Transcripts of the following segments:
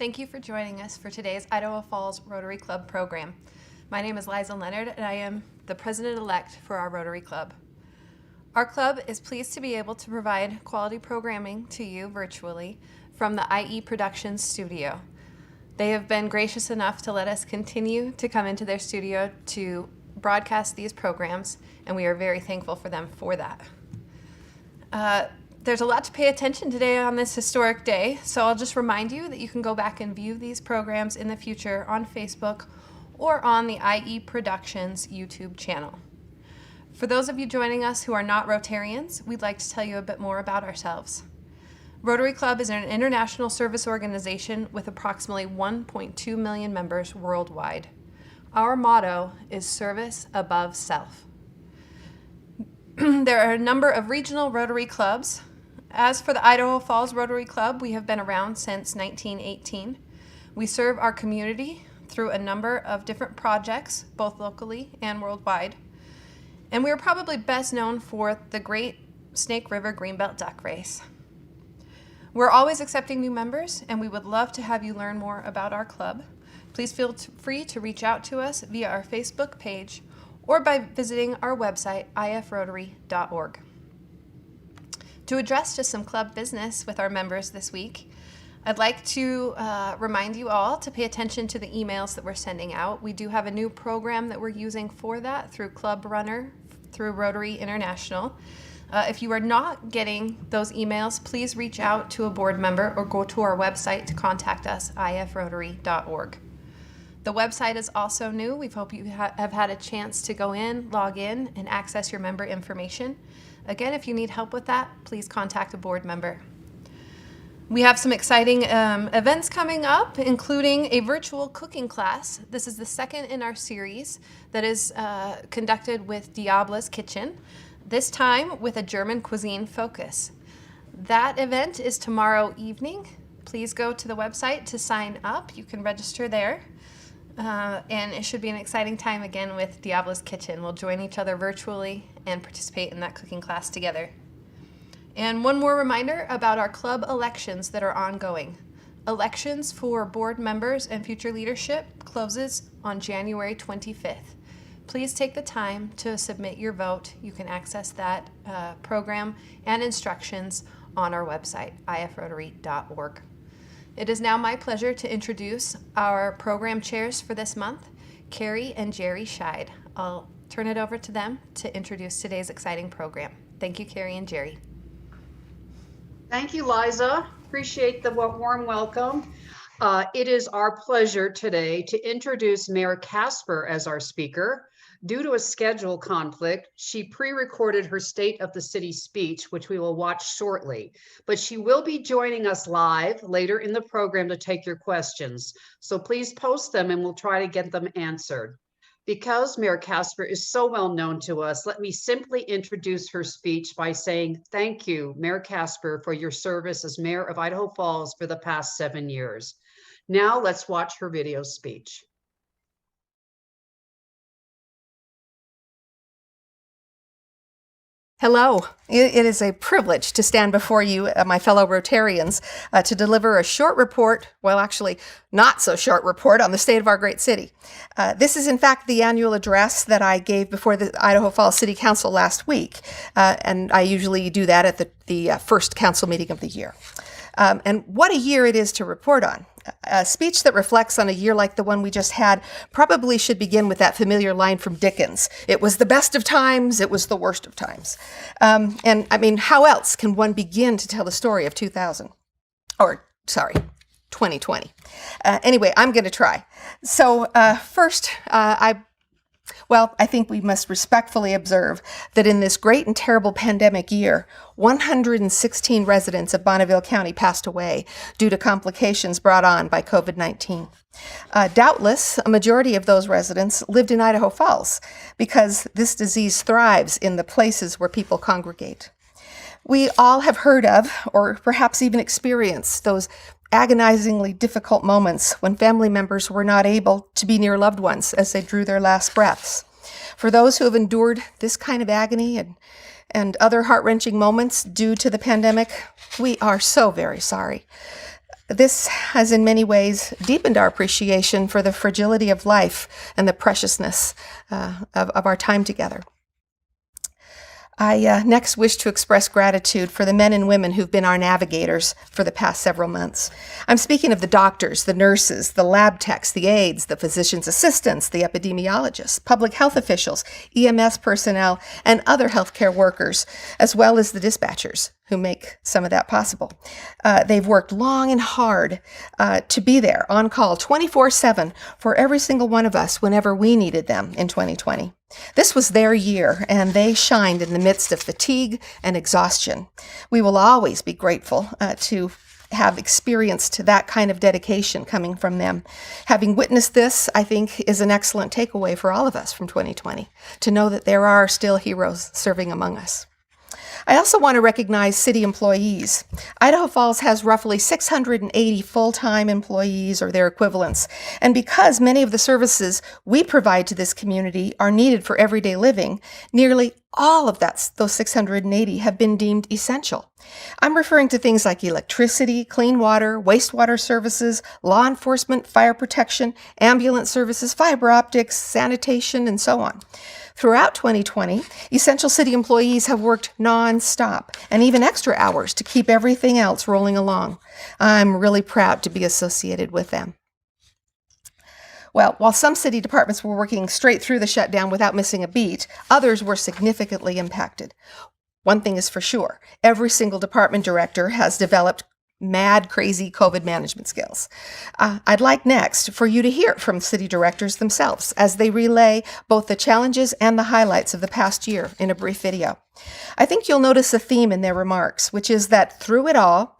Thank you for joining us for today's Idaho Falls Rotary Club program. My name is Liza Leonard, and I am the president-elect for our Rotary Club. Our club is pleased to be able to provide quality programming to you virtually from the IE Productions studio. They have been gracious enough to let us continue to come into their studio to broadcast these programs, and we are very thankful for them for that. There's a lot to pay attention today on this historic day, so I'll just remind you that you can go back and view these programs in the future on Facebook or on the IE Productions YouTube channel. For those of you joining us who are not Rotarians, we'd like to tell you a bit more about ourselves. Rotary Club is an international service organization with approximately 1.2 million members worldwide. Our motto is service above self. There are a number of regional Rotary clubs. As for the Idaho Falls Rotary Club, we have been around since 1918. We serve our community through a number of different projects, both locally and worldwide. And we are probably best known for the Great Snake River Greenbelt Duck Race. We're always accepting new members, and we would love to have you learn more about our club. Please feel free to reach out to us via our Facebook page or by visiting our website, ifrotary.org. To address just some club business with our members this week, I'd like to remind you all to pay attention to the emails that we're sending out. We do have a new program that we're using for that through Club Runner, through Rotary International. If you are not getting those emails, please reach out to a board member or go to our website to contact us, ifrotary.org. The website is also new. We hope you have had a chance to go in, log in, and access your member information. Again, if you need help with that, please contact a board member. We have some exciting events coming up, including a virtual cooking class. This is the second in our series that is conducted with Diabla's Kitchen, this time with a German cuisine focus. That event is tomorrow evening. Please go to the website to sign up. You can register there. And it should be an exciting time again with Diabla's Kitchen. We'll join each other virtually and participate in that cooking class together. And one more reminder about our club elections that are ongoing. Elections for board members and future leadership closes on January 25th. Please take the time to submit your vote. You can access that program and instructions on our website, ifrotary.org. It is now my pleasure to introduce our program chairs for this month, Carrie and Jerry Scheid. I'll turn it over to them to introduce today's exciting program. Thank you, Carrie and Jerry. Thank you, Liza. Appreciate the warm welcome. It is our pleasure today to introduce Mayor Casper as our speaker. Due to a schedule conflict, she pre-recorded her State of the City speech, which we will watch shortly. But she will be joining us live later in the program to take your questions. So please post them and we'll try to get them answered. Because Mayor Casper is so well known to us, let me simply introduce her speech by saying thank you, Mayor Casper, for your service as Mayor of Idaho Falls for the past 7 years. Now let's watch her video speech. Hello. It is a privilege to stand before you, my fellow Rotarians, to deliver a short report, well, actually, not so short report on the state of our great city. This is, in fact, the annual address that I gave before the Idaho Falls City Council last week, and I usually do that at the first council meeting of the year. And what a year it is to report on. A speech that reflects on a year like the one we just had probably should begin with that familiar line from Dickens. It was the best of times, it was the worst of times. And I mean, how else can one begin to tell the story of 2020? Anyway, I'm going to try. So first, I think we must respectfully observe that in this great and terrible pandemic year, 116 residents of Bonneville County passed away due to complications brought on by COVID-19. Doubtless, a majority of those residents lived in Idaho Falls because this disease thrives in the places where people congregate. We all have heard of, or perhaps even experienced, those agonizingly difficult moments when family members were not able to be near loved ones as they drew their last breaths. For those who have endured this kind of agony and other heart-wrenching moments due to the pandemic, we are so very sorry. This has in many ways deepened our appreciation for the fragility of life and the preciousness of our time together. I next wish to express gratitude for the men and women who've been our navigators for the past several months. I'm speaking of the doctors, the nurses, the lab techs, the aides, the physician's assistants, the epidemiologists, public health officials, EMS personnel, and other healthcare workers, as well as the dispatchers who make some of that possible. They've worked long and hard to be there on call 24/7 for every single one of us whenever we needed them in 2020. This was their year, and they shined in the midst of fatigue and exhaustion. We will always be grateful to have experienced that kind of dedication coming from them. Having witnessed this, I think, is an excellent takeaway for all of us from 2020, to know that there are still heroes serving among us. I also want to recognize city employees. Idaho Falls has roughly 680 full-time employees or their equivalents, and because many of the services we provide to this community are needed for everyday living, nearly all of those 680 have been deemed essential. I'm referring to things like electricity, clean water, wastewater services, law enforcement, fire protection, ambulance services, fiber optics, sanitation, and so on. Throughout 2020, essential city employees have worked non-stop and even extra hours to keep everything else rolling along. I'm really proud to be associated with them. Well, while some city departments were working straight through the shutdown without missing a beat, others were significantly impacted. One thing is for sure, every single department director has developed mad, crazy COVID management skills. I'd like next for you to hear from city directors themselves as they relay both the challenges and the highlights of the past year in a brief video. I think you'll notice a theme in their remarks, which is that through it all,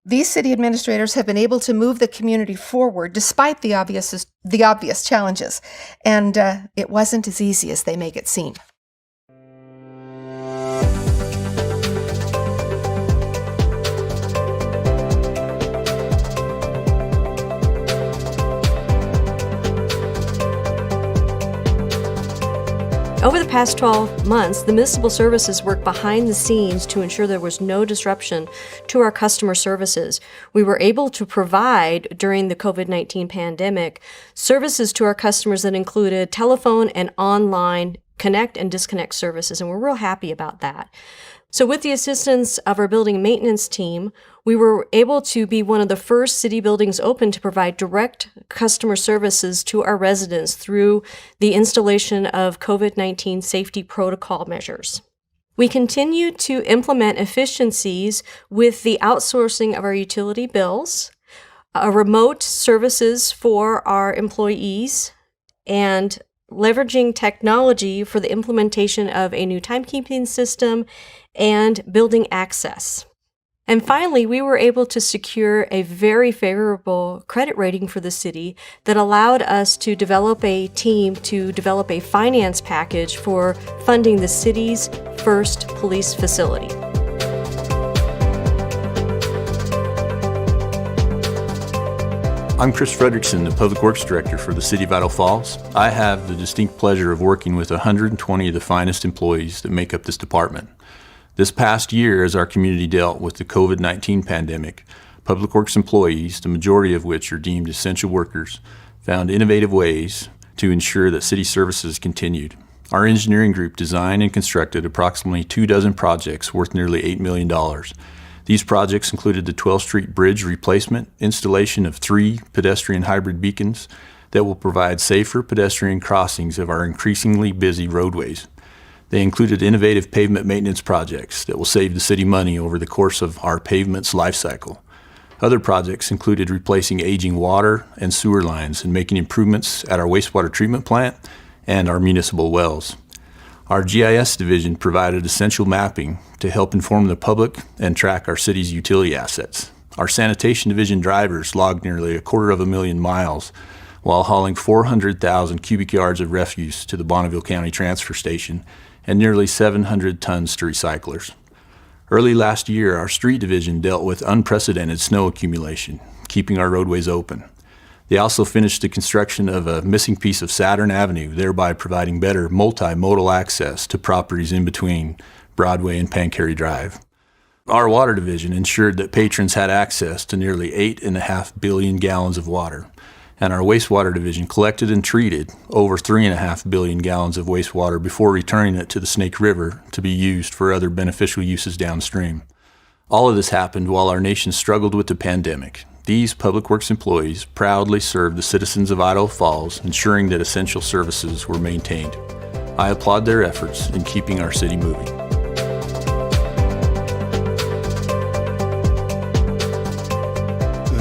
these city administrators have been able to move the community forward despite the obvious challenges, and it wasn't as easy as they make it seem. Over the past 12 months, the municipal services worked behind the scenes to ensure there was no disruption to our customer services. We were able to provide, during the COVID-19 pandemic, services to our customers that included telephone and online connect and disconnect services, and we're real happy about that. So with the assistance of our building maintenance team, we were able to be one of the first city buildings open to provide direct customer services to our residents through the installation of COVID-19 safety protocol measures. We continue to implement efficiencies with the outsourcing of our utility bills, remote services for our employees, and leveraging technology for the implementation of a new timekeeping system and building access. And finally, we were able to secure a very favorable credit rating for the city that allowed us to develop a team to develop a finance package for funding the city's first police facility. I'm Chris Fredrickson, the Public Works Director for the City of Idaho Falls. I have the distinct pleasure of working with 120 of the finest employees that make up this department. This past year, as our community dealt with the COVID-19 pandemic, Public Works employees, the majority of which are deemed essential workers, found innovative ways to ensure that city services continued. Our engineering group designed and constructed approximately 24 projects worth nearly $8 million. These projects included the 12th Street Bridge replacement, installation of 3 pedestrian hybrid beacons that will provide safer pedestrian crossings of our increasingly busy roadways. They included innovative pavement maintenance projects that will save the city money over the course of our pavement's life cycle. Other projects included replacing aging water and sewer lines and making improvements at our wastewater treatment plant and our municipal wells. Our GIS division provided essential mapping to help inform the public and track our city's utility assets. Our sanitation division drivers logged nearly 250,000 miles while hauling 400,000 cubic yards of refuse to the Bonneville County Transfer Station and nearly 700 tons to recyclers. Early last year, our street division dealt with unprecedented snow accumulation, keeping our roadways open. They also finished the construction of a missing piece of Saturn Avenue, thereby providing better multimodal access to properties in between Broadway and Pancari Drive. Our water division ensured that patrons had access to nearly 8.5 billion gallons of water, and our wastewater division collected and treated over 3.5 billion gallons of wastewater before returning it to the Snake River to be used for other beneficial uses downstream. All of this happened while our nation struggled with the pandemic. These public works employees proudly served the citizens of Idaho Falls, ensuring that essential services were maintained. I applaud their efforts in keeping our city moving.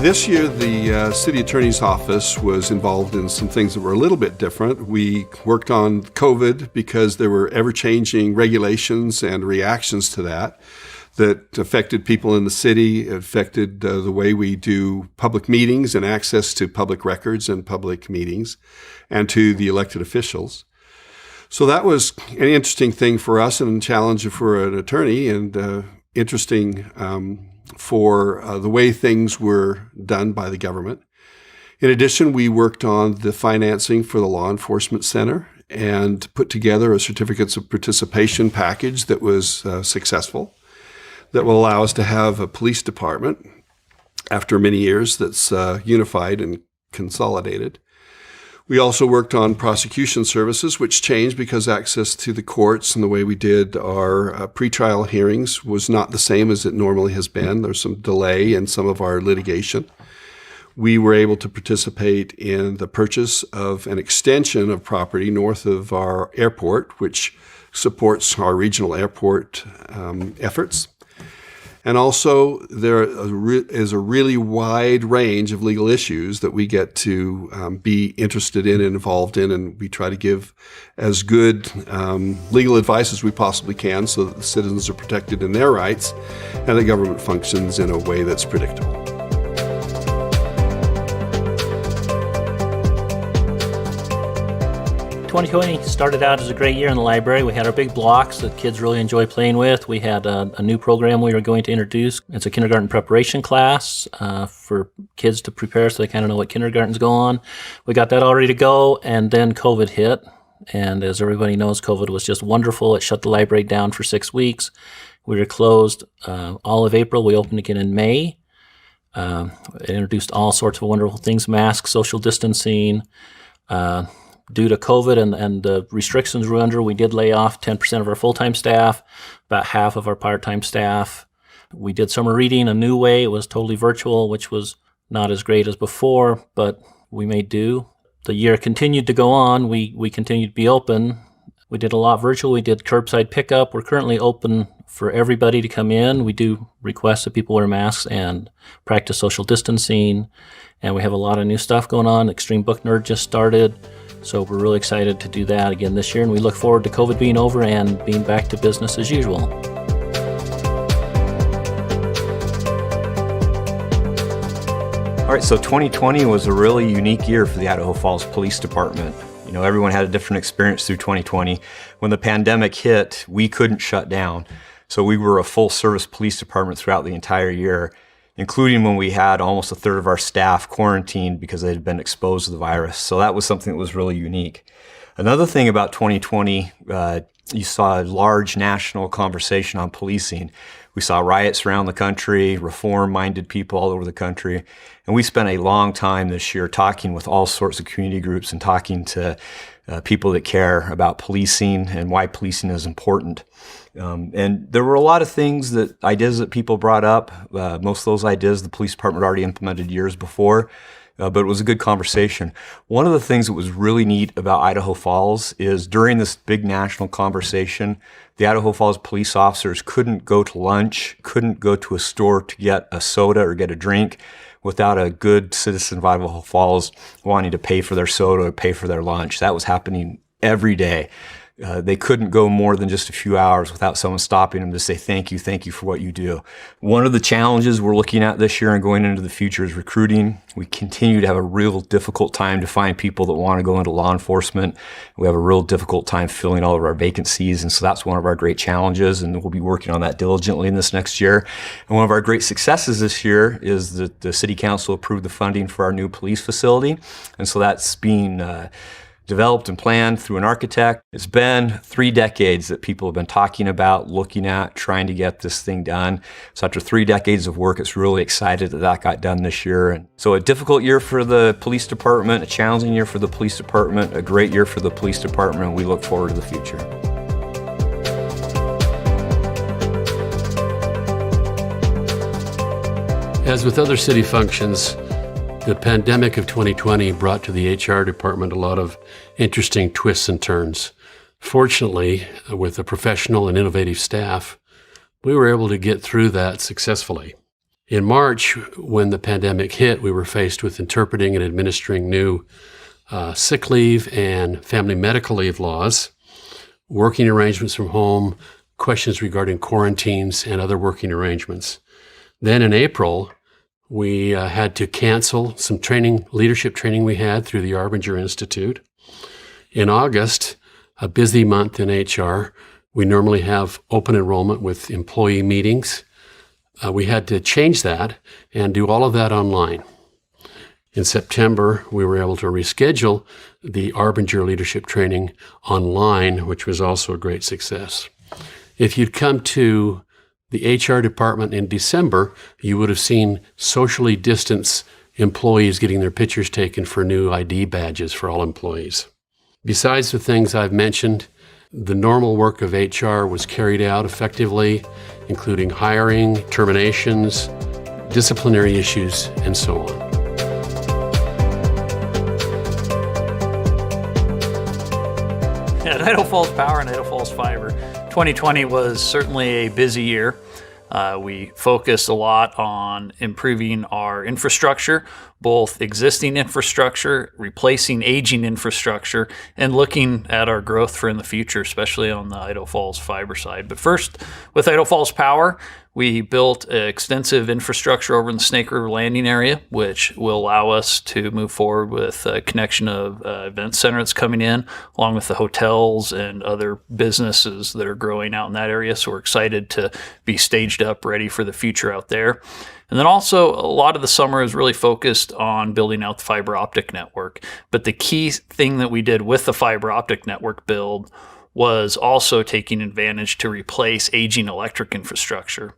This year, the city attorney's office was involved in some things that were a little bit different. We worked on COVID because there were ever-changing regulations and reactions to that affected people in the city, affected the way we do public meetings and access to public records and public meetings, and to the elected officials. So that was an interesting thing for us and a challenge for an attorney, and interesting for the way things were done by the government. In addition, we worked on the financing for the Law Enforcement Center and put together a certificates of participation package that was successful, that will allow us to have a police department after many years that's unified and consolidated. We also worked on prosecution services, which changed because access to the courts and the way we did our pretrial hearings was not the same as it normally has been. There's some delay in some of our litigation. We were able to participate in the purchase of an extension of property north of our airport, which supports our regional airport efforts. And also, there is a really wide range of legal issues that we get to be interested in and involved in, and we try to give as good legal advice as we possibly can so that the citizens are protected in their rights and the government functions in a way that's predictable. Twenty 2020 started out as a great year in the library. We had our big blocks that kids really enjoy playing with. We had a new program we were going to introduce. It's a kindergarten preparation class for kids to prepare so they kind of know what kindergarten's going on. We got that all ready to go, and then COVID hit. And as everybody knows, COVID was just wonderful. It shut the library down for 6 weeks. We were closed all of April. We opened again in May. It introduced all sorts of wonderful things, masks, social distancing. Due to COVID and the restrictions we're under, we did lay off 10% of our full-time staff, about half of our part-time staff. We did summer reading a new way. It was totally virtual, which was not as great as before, but we made do. The year continued to go on. We continued to be open. We did a lot virtual. We did curbside pickup. We're currently open for everybody to come in. We do request that people wear masks and practice social distancing. And we have a lot of new stuff going on. Extreme Book Nerd just started. So we're really excited to do that again this year, and we look forward to COVID being over and being back to business as usual. All right, so 2020 was a really unique year for the Idaho Falls Police Department. You know, everyone had a different experience through 2020. When the pandemic hit, we couldn't shut down. So we were a full-service police department throughout the entire year, including when we had almost a third of our staff quarantined because they had been exposed to the virus. So that was something that was really unique. Another thing about 2020, you saw a large national conversation on policing. We saw riots around the country, reform-minded people all over the country. And we spent a long time this year talking with all sorts of community groups and talking to people that care about policing and why policing is important. And there were a lot of things ideas that people brought up. Most of those ideas the police department already implemented years before, but it was a good conversation. One of the things that was really neat about Idaho Falls is during this big national conversation, the Idaho Falls police officers couldn't go to lunch, couldn't go to a store to get a soda or get a drink without a good citizen of Idaho Falls wanting to pay for their soda or pay for their lunch. That was happening every day. They couldn't go more than just a few hours without someone stopping them to say, thank you for what you do. One of the challenges we're looking at this year and going into the future is recruiting. We continue to have a real difficult time to find people that want to go into law enforcement. We have a real difficult time filling all of our vacancies, and so that's one of our great challenges, and we'll be working on that diligently in this next year. And one of our great successes this year is that the City Council approved the funding for our new police facility, and so that's being developed and planned through an architect. It's been 3 decades that people have been talking about, looking at, trying to get this thing done. So after 3 decades of work, it's really excited that that got done this year. And so a difficult year for the police department, a challenging year for the police department, a great year for the police department. We look forward to the future. As with other city functions, the pandemic of 2020 brought to the HR department a lot of interesting twists and turns. Fortunately, with a professional and innovative staff, we were able to get through that successfully. In March, when the pandemic hit, we were faced with interpreting and administering new sick leave and family medical leave laws, working arrangements from home, questions regarding quarantines, and other working arrangements. Then in April, we had to cancel some leadership training we had through the Arbinger Institute. In August, a busy month in HR, we normally have open enrollment with employee meetings. We had to change that and do all of that online. In September, we were able to reschedule the Arbinger leadership training online, which was also a great success. If you'd come to the HR department in December, you would have seen socially distanced employees getting their pictures taken for new ID badges for all employees. Besides the things I've mentioned, the normal work of HR was carried out effectively, including hiring, terminations, disciplinary issues, and so on. At Idaho Falls Power and Idaho Falls Fiber, 2020 was certainly a busy year. We focused a lot on improving our infrastructure, both existing infrastructure, replacing aging infrastructure, and looking at our growth for in the future, especially on the Idaho Falls Fiber side. But first, with Idaho Falls Power, we built extensive infrastructure over in the Snake River Landing area, which will allow us to move forward with a connection of event center that's coming in, along with the hotels and other businesses that are growing out in that area. So we're excited to be staged up, ready for the future out there. And then also, a lot of the summer is really focused on building out the fiber optic network. But the key thing that we did with the fiber optic network build was also taking advantage to replace aging electric infrastructure.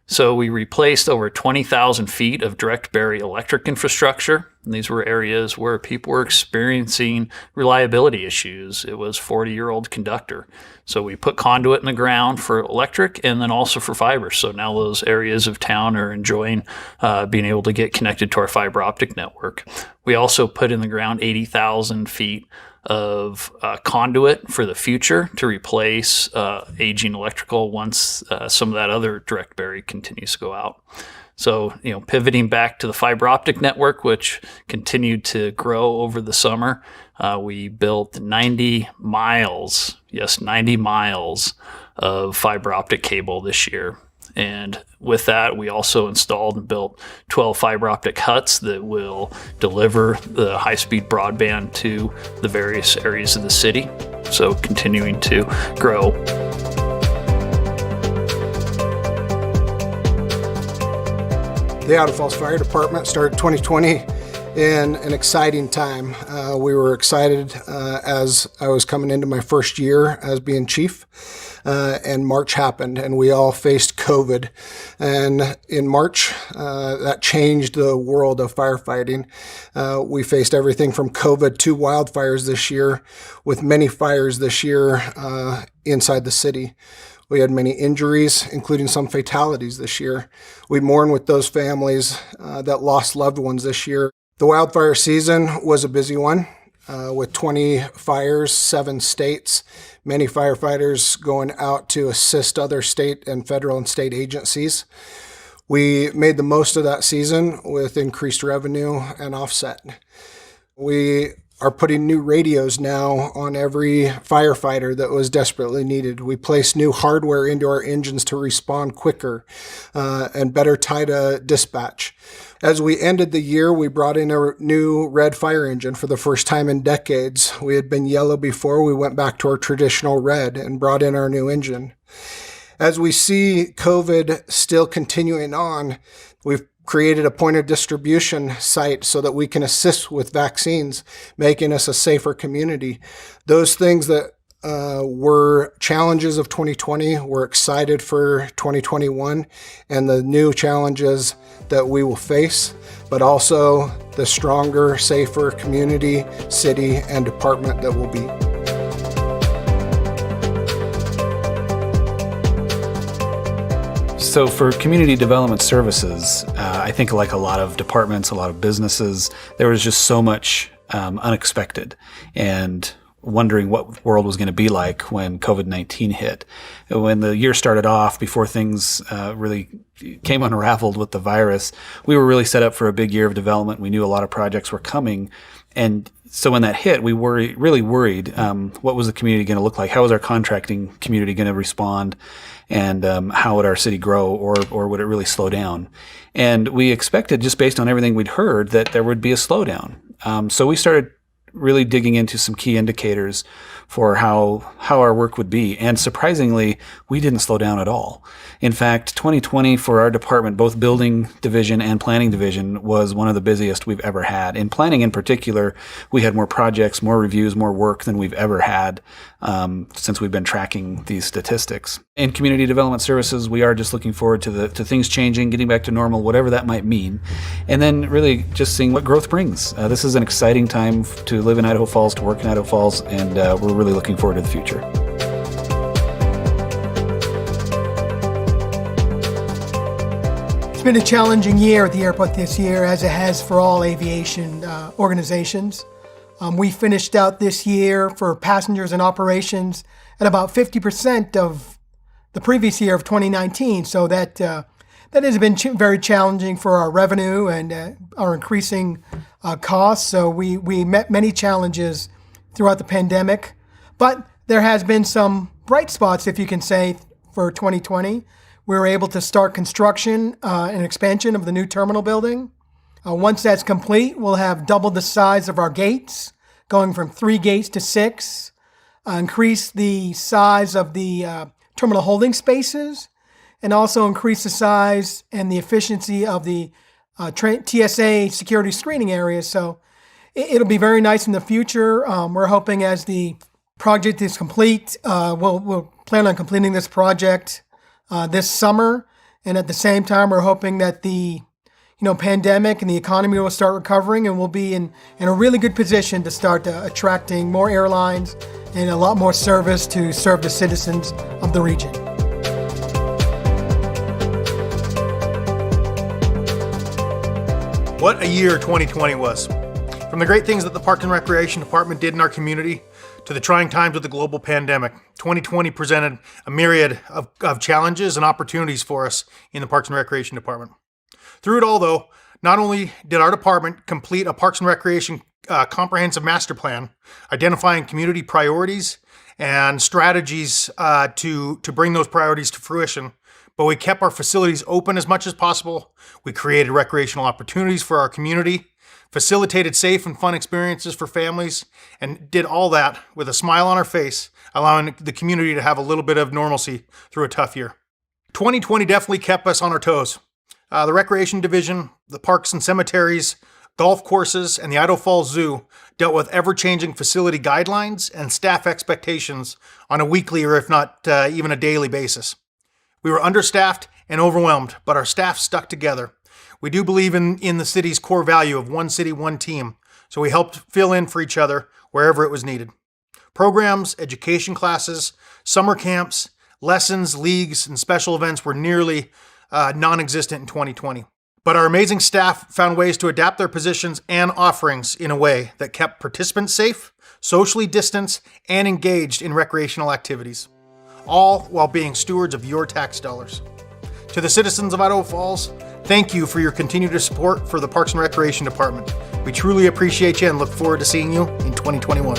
So we replaced over 20,000 feet of direct bury electric infrastructure. And these were areas where people were experiencing reliability issues. It was 40-year-old conductor. So we put conduit in the ground for electric and then also for fiber. So now those areas of town are enjoying being able to get connected to our fiber optic network. We also put in the ground 80,000 feet of conduit for the future to replace aging electrical once some of that other direct bury continues to go out. So, pivoting back to the fiber optic network, which continued to grow over the summer, we built 90 miles, yes, 90 miles of fiber optic cable this year. And with that, we also installed and built 12 fiber optic huts that will deliver the high-speed broadband to the various areas of the city. So continuing to grow. The Idaho Falls Fire Department started 2020 in an exciting time. We were excited as I was coming into my first year as being chief. And March happened, and we all faced COVID. And in March, that changed the world of firefighting. We faced everything from COVID to wildfires this year, with many fires this year inside the city. We had many injuries, including some fatalities this year. We mourn with those families that lost loved ones this year. The wildfire season was a busy one. With 20 fires, 7 states, many firefighters going out to assist other state and federal and state agencies. We made the most of that season with increased revenue and offset. We are putting new radios now on every firefighter that was desperately needed. We placed new hardware into our engines to respond quicker and better tie to dispatch. As we ended the year, we brought in a new red fire engine for the first time in decades. We had been yellow before. We went back to our traditional red and brought in our new engine. As we see COVID still continuing on, we've created a point of distribution site so that we can assist with vaccines, making us a safer community. Those things that were challenges of 2020, we're excited for 2021 and the new challenges that we will face, but also the stronger, safer community, city, and department that will be. So for community development services, I think like a lot of departments, a lot of businesses, there was just so much unexpected and wondering what the world was going to be like when COVID-19 hit. When the year started off, before things really came unraveled with the virus, we were really set up for a big year of development. We knew a lot of projects were coming. And so when that hit, we were really worried. What was the community going to look like? How was our contracting community going to respond? And how would our city grow, or would it really slow down? And we expected, just based on everything we'd heard, that there would be a slowdown. So we started really digging into some key indicators for how our work would be. And surprisingly, we didn't slow down at all. In fact, 2020 for our department, both building division and planning division, was one of the busiest we've ever had. In planning in particular, we had more projects, more reviews, more work than we've ever had since we've been tracking these statistics. In community development services, we are just looking forward to things changing, getting back to normal, whatever that might mean. And then really just seeing what growth brings. This is an exciting time to live in Idaho Falls, to work in Idaho Falls, and we're really looking forward to the future. It's been a challenging year at the airport this year, as it has for all aviation organizations. We finished out this year for passengers and operations at about 50% of the previous year of 2019. So that has been very challenging for our revenue and our increasing costs. So we met many challenges throughout the pandemic, but there has been some bright spots, if you can say, for 2020. We were able to start construction and expansion of the new terminal building. Once that's complete, we'll have double the size of our gates, going from 3 gates to 6, increase the size of the terminal holding spaces, and also increase the size and the efficiency of the TSA security screening areas. So it'll be very nice in the future. We're hoping as the project is complete, we'll plan on completing this project this summer. And at the same time, we're hoping that the pandemic and the economy will start recovering, and we'll be in a really good position to start attracting more airlines and a lot more service to serve the citizens of the region. What a year 2020 was. From the great things that the Parks and Recreation Department did in our community to the trying times with the global pandemic, 2020 presented a myriad of challenges and opportunities for us in the Parks and Recreation Department. Through it all, though, not only did our department complete a Parks and Recreation comprehensive master plan, identifying community priorities and strategies to bring those priorities to fruition, but we kept our facilities open as much as possible. We created recreational opportunities for our community, facilitated safe and fun experiences for families, and did all that with a smile on our face, allowing the community to have a little bit of normalcy through a tough year. 2020 definitely kept us on our toes. The Recreation Division, the Parks and Cemeteries, golf courses, and the Idaho Falls Zoo dealt with ever-changing facility guidelines and staff expectations on a weekly or if not even a daily basis. We were understaffed and overwhelmed, but our staff stuck together. We do believe in the city's core value of one city, one team, so we helped fill in for each other wherever it was needed. Programs, education classes, summer camps, lessons, leagues, and special events were nearly non-existent in 2020. But our amazing staff found ways to adapt their positions and offerings in a way that kept participants safe, socially distanced, and engaged in recreational activities, all while being stewards of your tax dollars. To the citizens of Idaho Falls, thank you for your continued support for the Parks and Recreation Department. We truly appreciate you and look forward to seeing you in 2021.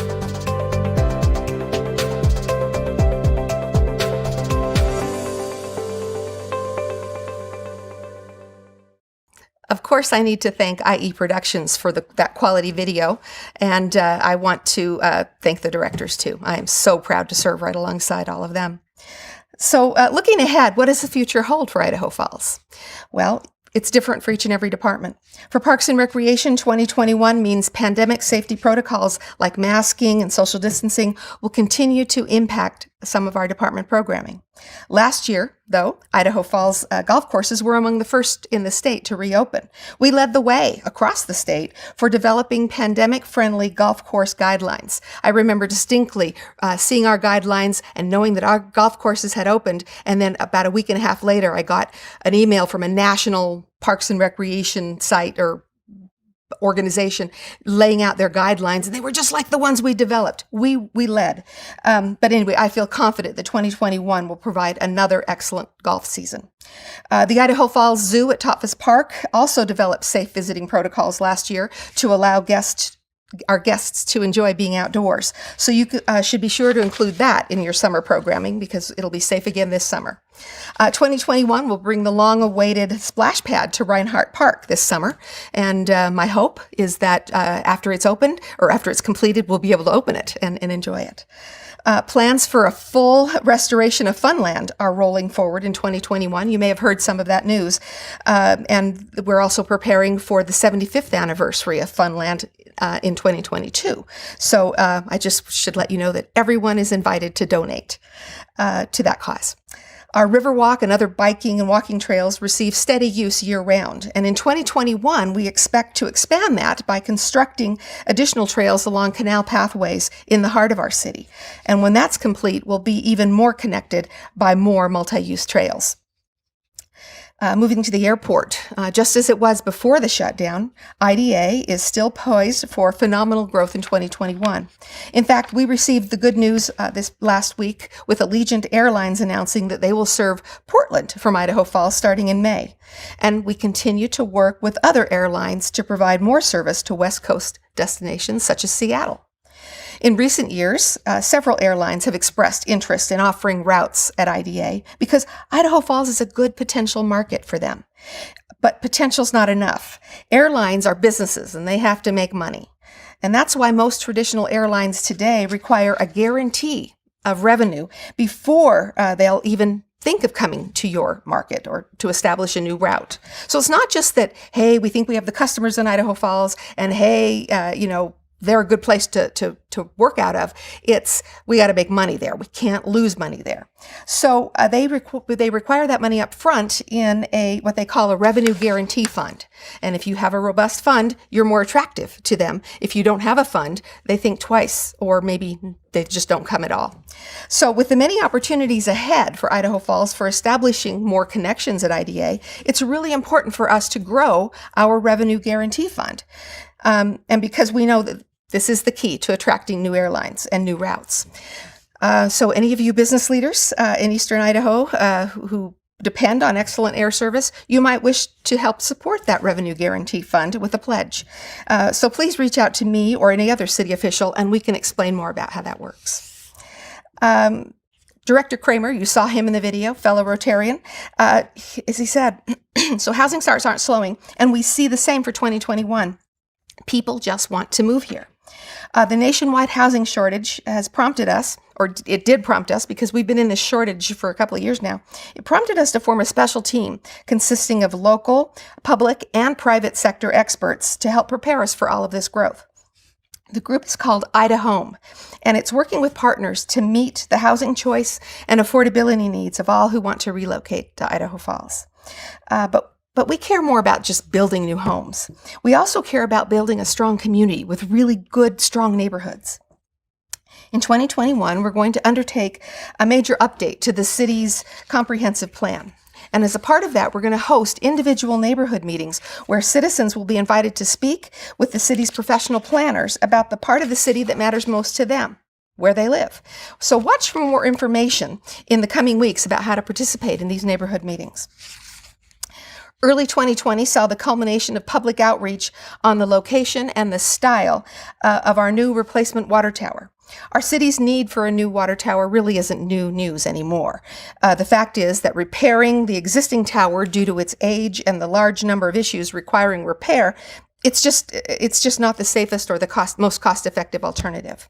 Of course, I need to thank IE Productions for that quality video, and I want to thank the directors too. I am so proud to serve right alongside all of them. So looking ahead, what does the future hold for Idaho Falls? Well, it's different for each and every department. For Parks and Recreation, 2021 means pandemic safety protocols like masking and social distancing will continue to impact some of our department programming. Last year, though, Idaho Falls golf courses were among the first in the state to reopen. We led the way across the state for developing pandemic-friendly golf course guidelines. I remember distinctly seeing our guidelines and knowing that our golf courses had opened, and then about a week and a half later, I got an email from a national Parks and Recreation site or organization laying out their guidelines, and they were just like the ones we developed. We led. But anyway, I feel confident that 2021 will provide another excellent golf season. The Idaho Falls Zoo at Topfus Park also developed safe visiting protocols last year to allow our guests to enjoy being outdoors. So you should be sure to include that in your summer programming because it'll be safe again this summer. 2021 will bring the long-awaited splash pad to Reinhardt Park this summer, and my hope is that after it's opened or after it's completed, we'll be able to open it and enjoy it. Plans for a full restoration of Funland are rolling forward in 2021. You may have heard some of that news. And we're also preparing for the 75th anniversary of Funland in 2022. So I just should let you know that everyone is invited to donate to that cause. Our Riverwalk and other biking and walking trails receive steady use year-round, and in 2021, we expect to expand that by constructing additional trails along canal pathways in the heart of our city. And when that's complete, we'll be even more connected by more multi-use trails. Moving to the airport, just as it was before the shutdown, IDA is still poised for phenomenal growth in 2021. In fact, we received the good news this last week with Allegiant Airlines announcing that they will serve Portland from Idaho Falls starting in May. And we continue to work with other airlines to provide more service to West Coast destinations such as Seattle. In recent years, several airlines have expressed interest in offering routes at IDA because Idaho Falls is a good potential market for them. But potential's not enough. Airlines are businesses and they have to make money. And that's why most traditional airlines today require a guarantee of revenue before they'll even think of coming to your market or to establish a new route. So it's not just that, hey, we think we have the customers in Idaho Falls and hey, they're a good place to work out of. It's, we got to make money there. We can't lose money there. So they require that money up front in what they call a revenue guarantee fund. And if you have a robust fund, you're more attractive to them. If you don't have a fund, they think twice, or maybe they just don't come at all. So with the many opportunities ahead for Idaho Falls for establishing more connections at IDA, it's really important for us to grow our revenue guarantee fund. And because we know that this is the key to attracting new airlines and new routes. So any of you business leaders in Eastern Idaho who depend on excellent air service, you might wish to help support that revenue guarantee fund with a pledge. So please reach out to me or any other city official and we can explain more about how that works. Director Kramer, you saw him in the video, fellow Rotarian, as he said, so housing starts aren't slowing, and we see the same for 2021. People just want to move here. The nationwide housing shortage has prompted us, or it did prompt us because we've been in this shortage for a couple of years now. It prompted us to form a special team consisting of local, public, and private sector experts to help prepare us for all of this growth. The group is called Idaho, and it's working with partners to meet the housing choice and affordability needs of all who want to relocate to Idaho Falls. But we care more about just building new homes. We also care about building a strong community with really good, strong neighborhoods. In 2021, we're going to undertake a major update to the city's comprehensive plan. And as a part of that, we're going to host individual neighborhood meetings where citizens will be invited to speak with the city's professional planners about the part of the city that matters most to them, where they live. So watch for more information in the coming weeks about how to participate in these neighborhood meetings. Early 2020 saw the culmination of public outreach on the location and the style of our new replacement water tower. Our city's need for a new water tower really isn't new news anymore. The fact is that repairing the existing tower due to its age and the large number of issues requiring repair, it's just not the safest or the most cost-effective alternative.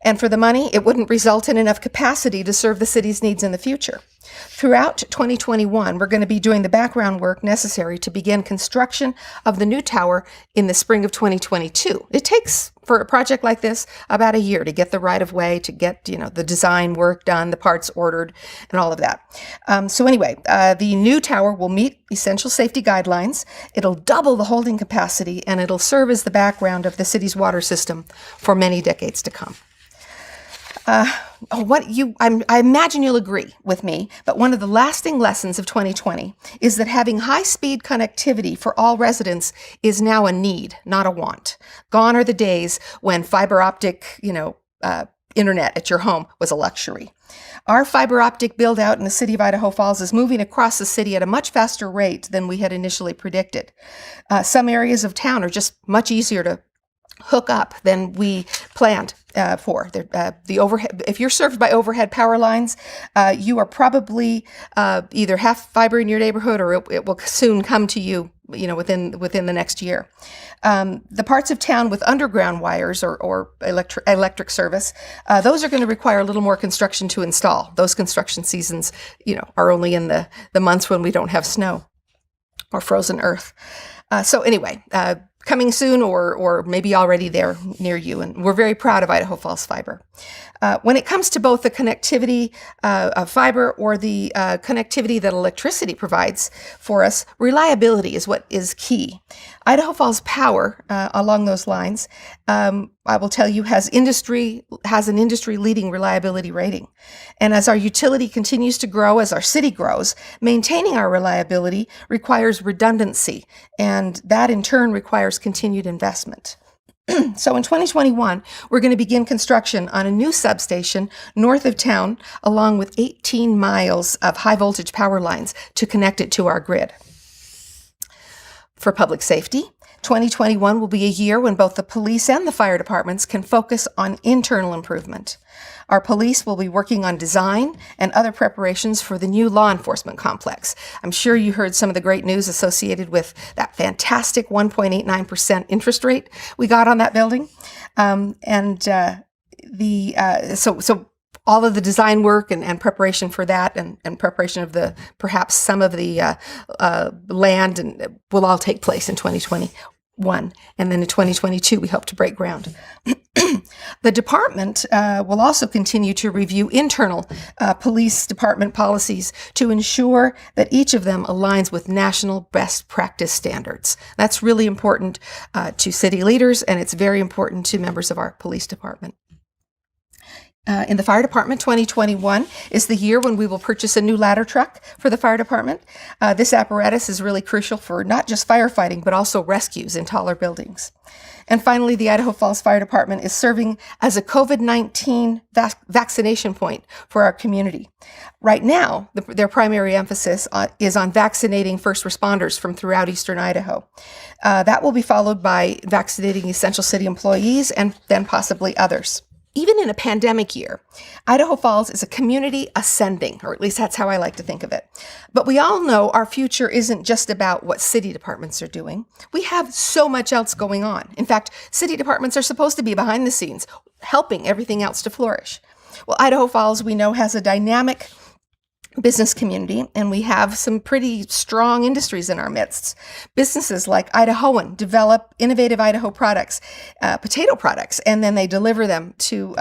And for the money, it wouldn't result in enough capacity to serve the city's needs in the future. Throughout 2021, we're going to be doing the background work necessary to begin construction of the new tower in the spring of 2022. It takes, for a project like this, about a year to get the right of way, to get, the design work done, the parts ordered, and all of that. So anyway, the new tower will meet essential safety guidelines. It'll double the holding capacity, and it'll serve as the background of the city's water system for many decades to come. I imagine you'll agree with me, but one of the lasting lessons of 2020 is that having high-speed connectivity for all residents is now a need, not a want. Gone are the days when fiber optic, internet at your home was a luxury. Our fiber optic build out in the city of Idaho Falls is moving across the city at a much faster rate than we had initially predicted. Some areas of town are just much easier to hook up than we planned for. The overhead, if you're served by overhead power lines, you are probably either half fiber in your neighborhood, or it will soon come to you, within the next year. The parts of town with underground wires or electric service, those are going to require a little more construction to install. Those construction seasons, are only in the months when we don't have snow or frozen earth. So anyway, coming soon or maybe already there near you. And we're very proud of Idaho Falls Fiber. When it comes to both the connectivity of fiber or the connectivity that electricity provides for us, reliability is what is key. Idaho Falls Power, along those lines, I will tell you, has an industry-leading reliability rating. And as our utility continues to grow, as our city grows, maintaining our reliability requires redundancy, and that in turn requires continued investment. So in 2021, we're going to begin construction on a new substation north of town, along with 18 miles of high-voltage power lines to connect it to our grid. For public safety, 2021 will be a year when both the police and the fire departments can focus on internal improvement. Our police will be working on design and other preparations for the new law enforcement complex. I'm sure you heard some of the great news associated with that fantastic 1.89% interest rate we got on that building. So all of the design work and preparation for that and preparation of perhaps some of the land and will all take place in 2021. And then in 2022, we hope to break ground. The department will also continue to review internal police department policies to ensure that each of them aligns with national best practice standards. That's really important to city leaders, and it's very important to members of our police department. In the fire department, 2021 is the year when we will purchase a new ladder truck for the fire department. This apparatus is really crucial for not just firefighting, but also rescues in taller buildings. And finally, the Idaho Falls Fire Department is serving as a COVID-19 vaccination point for our community. Right now, their primary emphasis is on vaccinating first responders from throughout eastern Idaho. That will be followed by vaccinating essential city employees and then possibly others. Even in a pandemic year, Idaho Falls is a community ascending, or at least that's how I like to think of it. But we all know our future isn't just about what city departments are doing. We have so much else going on. In fact, city departments are supposed to be behind the scenes, helping everything else to flourish. Well, Idaho Falls, we know, has a dynamic business community, and we have some pretty strong industries in our midst. Businesses like Idahoan develop innovative Idaho products, potato products, and then they deliver them to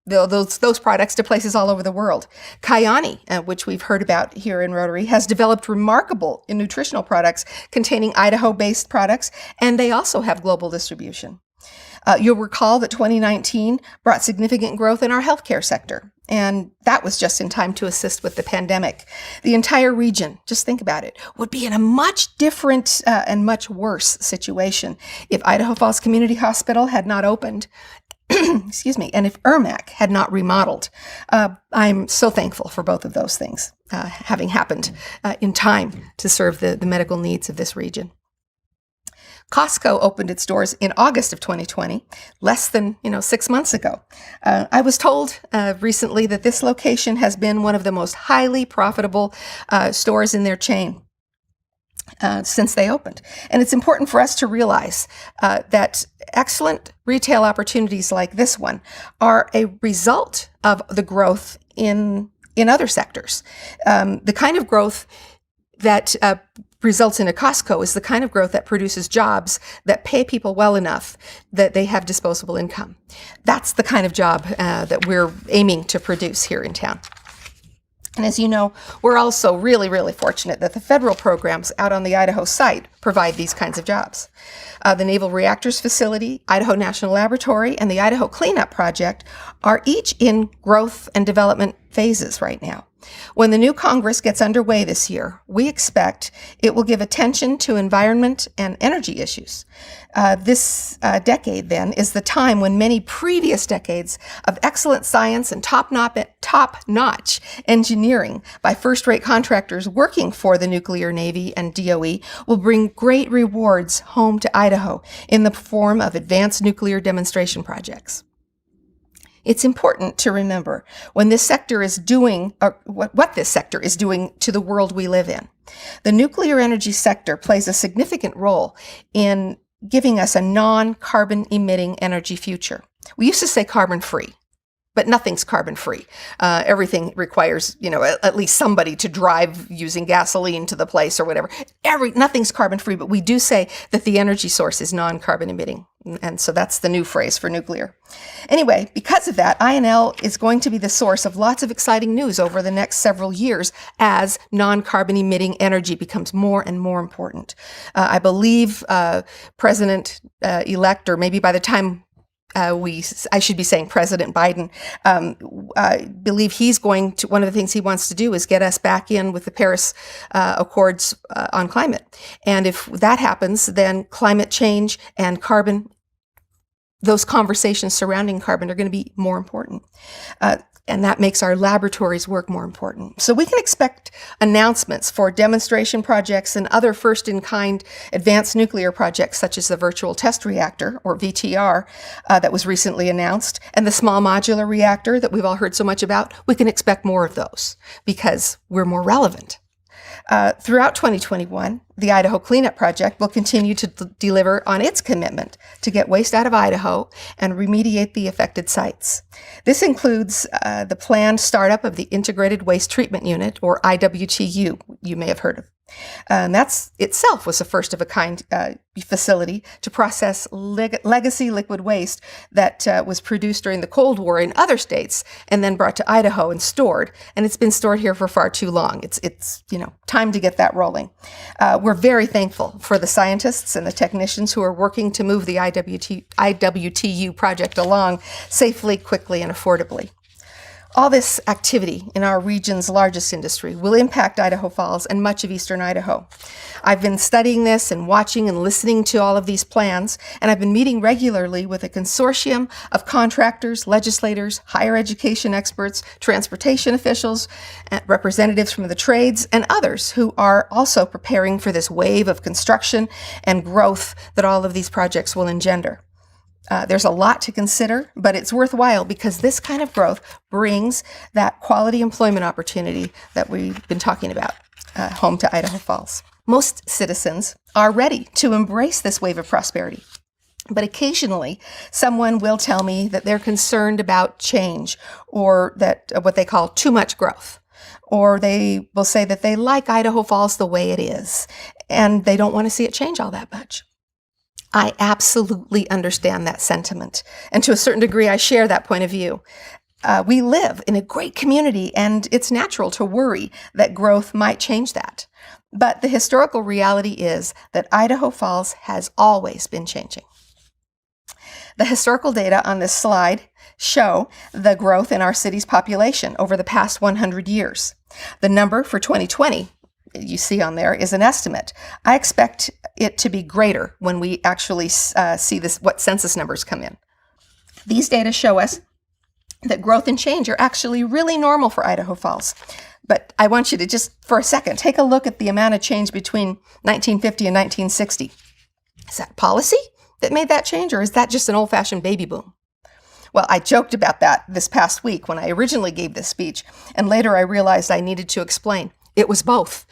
those products to places all over the world. Kyani, which we've heard about here in Rotary, has developed remarkable nutritional products containing Idaho-based products, and they also have global distribution. You'll recall that 2019 brought significant growth in our healthcare sector, and that was just in time to assist with the pandemic. The entire region, just think about it, would be in a much different and much worse situation if Idaho Falls Community Hospital had not opened, excuse me, and if ERMAC had not remodeled. I'm so thankful for both of those things having happened in time to serve the medical needs of this region. Costco opened its doors in August of 2020, less than 6 months ago. I was told recently that this location has been one of the most highly profitable stores in their chain since they opened. And it's important for us to realize that excellent retail opportunities like this one are a result of the growth in in other sectors. The kind of growth that results in a Costco is the kind of growth that produces jobs that pay people well enough that they have disposable income. That's the kind of job that we're aiming to produce here in town. And as you know, we're also really, really fortunate that the federal programs out on the Idaho site provide these kinds of jobs. The Naval Reactors Facility, Idaho National Laboratory, and the Idaho Cleanup Project are each in growth and development phases right now. When the new Congress gets underway this year, we expect it will give attention to environment and energy issues. This decade, then, is the time when many previous decades of excellent science and top-notch engineering by first-rate contractors working for the Nuclear Navy and DOE will bring great rewards home to Idaho in the form of advanced nuclear demonstration projects. It's important to remember when this sector is doing, or what this sector is doing to the world we live in. The nuclear energy sector plays a significant role in giving us a non-carbon emitting energy future. We used to say carbon-free, but nothing's carbon-free. Everything requires, at least somebody to drive using gasoline to the place or whatever. Nothing's carbon-free, but we do say that the energy source is non-carbon emitting. And so that's the new phrase for nuclear. Anyway, because of that, INL is going to be the source of lots of exciting news over the next several years as non-carbon emitting energy becomes more and more important. I believe President-elect, or maybe by the time I should be saying President Biden, I believe he's going to, one of the things he wants to do is get us back in with the Paris Accords on climate. And if that happens, then climate change and carbon, those conversations surrounding carbon are going to be more important. And that makes our laboratories work more important. So we can expect announcements for demonstration projects and other first-in-kind advanced nuclear projects, such as the Virtual Test Reactor, or VTR, that was recently announced, and the Small Modular Reactor that we've all heard so much about. We can expect more of those because we're more relevant. Throughout 2021, the Idaho Cleanup Project will continue to deliver on its commitment to get waste out of Idaho and remediate the affected sites. This includes the planned startup of the Integrated Waste Treatment Unit, or IWTU, you may have heard of. And that's itself was a first-of-a-kind facility to process legacy liquid waste that was produced during the Cold War in other states and then brought to Idaho and stored. And it's been stored here for far too long. It's time to get that rolling. We're very thankful for the scientists and the technicians who are working to move the IWTU project along safely, quickly, and affordably. All this activity in our region's largest industry will impact Idaho Falls and much of eastern Idaho. I've been studying this and watching and listening to all of these plans, and I've been meeting regularly with a consortium of contractors, legislators, higher education experts, transportation officials, representatives from the trades, and others who are also preparing for this wave of construction and growth that all of these projects will engender. There's a lot to consider, but it's worthwhile because this kind of growth brings that quality employment opportunity that we've been talking about home to Idaho Falls. Most citizens are ready to embrace this wave of prosperity, but occasionally someone will tell me that they're concerned about change or that what they call too much growth. Or they will say that they like Idaho Falls the way it is, and they don't want to see it change all that much. I absolutely understand that sentiment, and to a certain degree, I share that point of view. We live in a great community, and it's natural to worry that growth might change that. But the historical reality is that Idaho Falls has always been changing. The historical data on this slide show the growth in our city's population over the past 100 years. The number for 2020 you see on there is an estimate. I expect it to be greater when we actually see what census numbers come in. These data show us that growth and change are actually really normal for Idaho Falls. But I want you to just for a second take a look at the amount of change between 1950 and 1960. Is that policy that made that change, or is that just an old-fashioned baby boom? Well, I joked about that this past week when I originally gave this speech, and later I realized I needed to explain. It was both.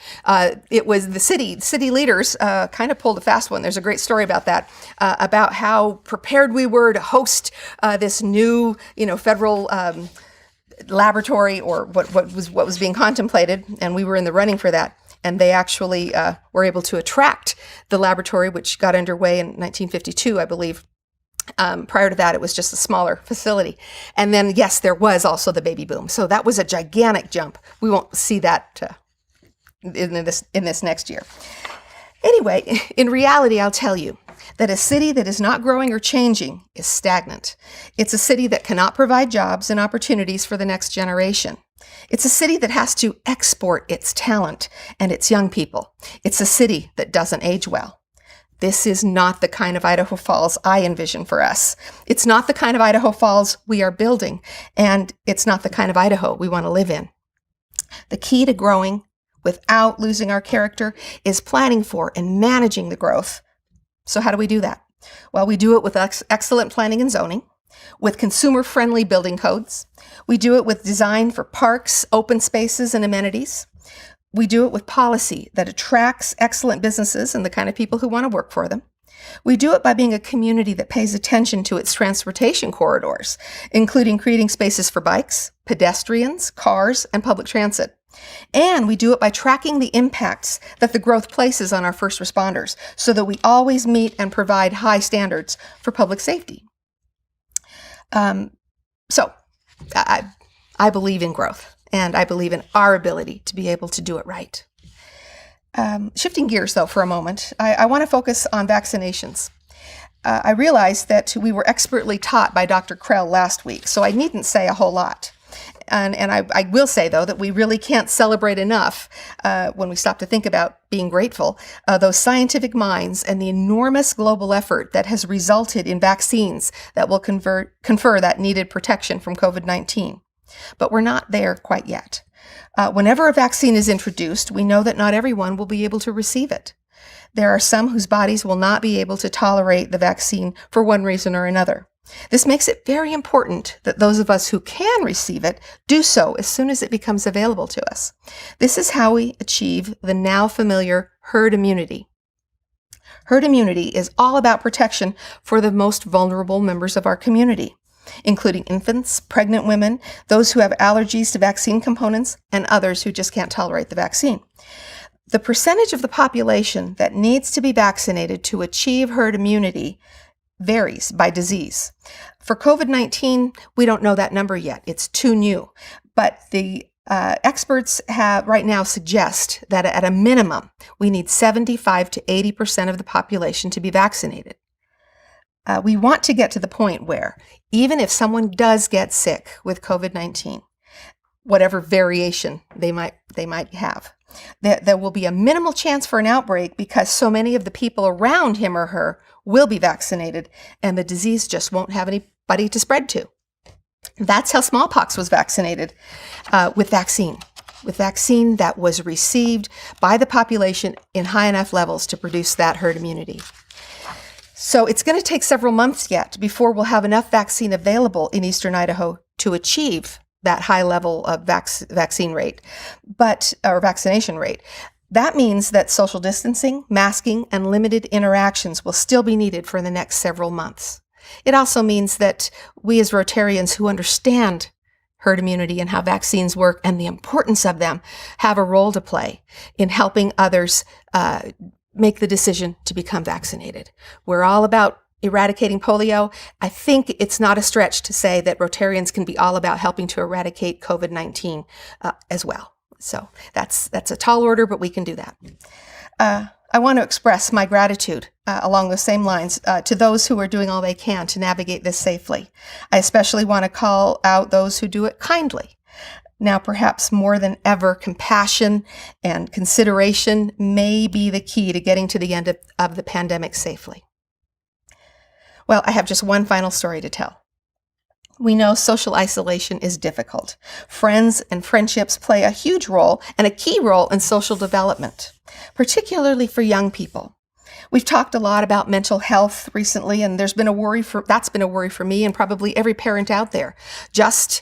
It was the city leaders kind of pulled a fast one. There's a great story about that, about how prepared we were to host this new, federal laboratory, or what was being contemplated, and we were in the running for that. And they actually were able to attract the laboratory, which got underway in 1952, I believe. Prior to that, it was just a smaller facility. And then, yes, there was also the baby boom. So that was a gigantic jump. We won't see that in this next year. Anyway, in reality, I'll tell you that a city that is not growing or changing is stagnant. It's a city that cannot provide jobs and opportunities for the next generation. It's a city that has to export its talent and its young people. It's a city that doesn't age well. This is not the kind of Idaho Falls I envision for us. It's not the kind of Idaho Falls we are building, and it's not the kind of Idaho we want to live in. The key to growing without losing our character is planning for and managing the growth. So how do we do that? Well, we do it with excellent planning and zoning, with consumer-friendly building codes. We do it with design for parks, open spaces, and amenities. We do it with policy that attracts excellent businesses and the kind of people who want to work for them. We do it by being a community that pays attention to its transportation corridors, including creating spaces for bikes, pedestrians, cars, and public transit. And we do it by tracking the impacts that the growth places on our first responders so that we always meet and provide high standards for public safety. So I believe in growth. And I believe in our ability to be able to do it right. Shifting gears, though, for a moment, I want to focus on vaccinations. I realized that we were expertly taught by Dr. Krell last week, so I needn't say a whole lot. And I will say, though, that we really can't celebrate enough when we stop to think about being grateful, those scientific minds and the enormous global effort that has resulted in vaccines that will confer that needed protection from COVID-19. But we're not there quite yet. Whenever a vaccine is introduced, we know that not everyone will be able to receive it. There are some whose bodies will not be able to tolerate the vaccine for one reason or another. This makes it very important that those of us who can receive it do so as soon as it becomes available to us. This is how we achieve the now familiar herd immunity. Herd immunity is all about protection for the most vulnerable members of our community, including infants, pregnant women, those who have allergies to vaccine components, and others who just can't tolerate the vaccine. The percentage of the population that needs to be vaccinated to achieve herd immunity varies by disease. For COVID-19, we don't know that number yet. It's too new. But the experts have right now suggest that at a minimum, we need 75 to 80% of the population to be vaccinated. We want to get to the point where even if someone does get sick with COVID-19, whatever variation they might have, there will be a minimal chance for an outbreak because so many of the people around him or her will be vaccinated and the disease just won't have anybody to spread to. That's how smallpox was vaccinated with vaccine that was received by the population in high enough levels to produce that herd immunity. So it's going to take several months yet before we'll have enough vaccine available in eastern Idaho to achieve that high level of vaccination rate. That means that social distancing, masking, and limited interactions will still be needed for the next several months. It also means that we as Rotarians who understand herd immunity and how vaccines work and the importance of them have a role to play in helping others make the decision to become vaccinated. We're all about eradicating polio. I think it's not a stretch to say that Rotarians can be all about helping to eradicate COVID-19 as well. So that's a tall order, but we can do that. I want to express my gratitude along those same lines to those who are doing all they can to navigate this safely. I especially want to call out those who do it kindly. Now, perhaps more than ever, compassion and consideration may be the key to getting to the end of the pandemic safely. Well, I have just one final story to tell. We know social isolation is difficult. Friends and friendships play a huge role and a key role in social development, particularly for young people. We've talked a lot about mental health recently, and that's been a worry for me and probably every parent out there. Just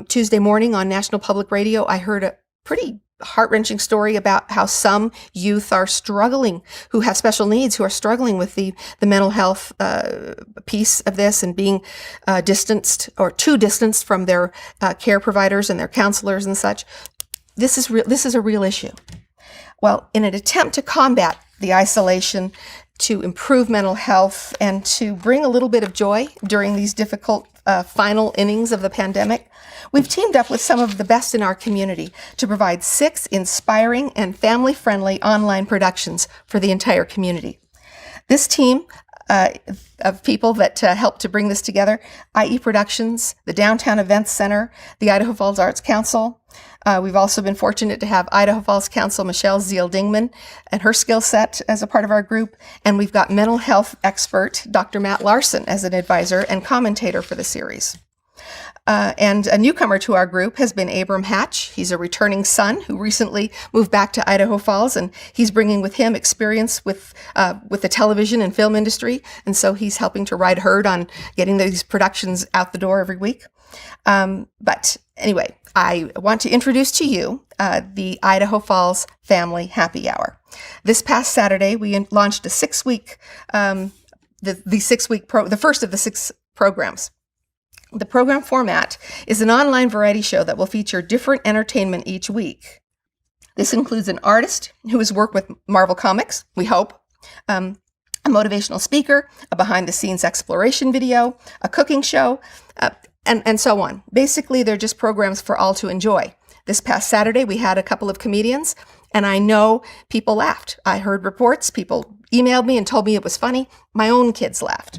Tuesday morning on National Public Radio, I heard a pretty heart-wrenching story about how some youth are struggling, who have special needs, who are struggling with the mental health piece of this and being distanced or too distanced from their care providers and their counselors and such. This is a real issue. Well, in an attempt to combat the isolation, to improve mental health, and to bring a little bit of joy during these difficult final innings of the pandemic, we've teamed up with some of the best in our community to provide 6 inspiring and family-friendly online productions for the entire community. This team of people that helped to bring this together, IE Productions, the Downtown Events Center, the Idaho Falls Arts Council. We've also been fortunate to have Idaho Falls Council Michelle Zeal-Dingman and her skill set as a part of our group. And we've got mental health expert Dr. Matt Larson as an advisor and commentator for the series. And a newcomer to our group has been Abram Hatch. He's a returning son who recently moved back to Idaho Falls, and he's bringing with him experience with the television and film industry. And so he's helping to ride herd on getting these productions out the door every week. But anyway, I want to introduce to you the Idaho Falls Family Happy Hour. This past Saturday, we launched a 6-week, the first of the 6 programs. The program format is an online variety show that will feature different entertainment each week. This includes an artist who has worked with Marvel Comics, we hope, a motivational speaker, a behind-the-scenes exploration video, a cooking show, and so on. Basically, they're just programs for all to enjoy. This past Saturday, we had a couple of comedians, and I know people laughed. I heard reports, people emailed me and told me it was funny. My own kids laughed.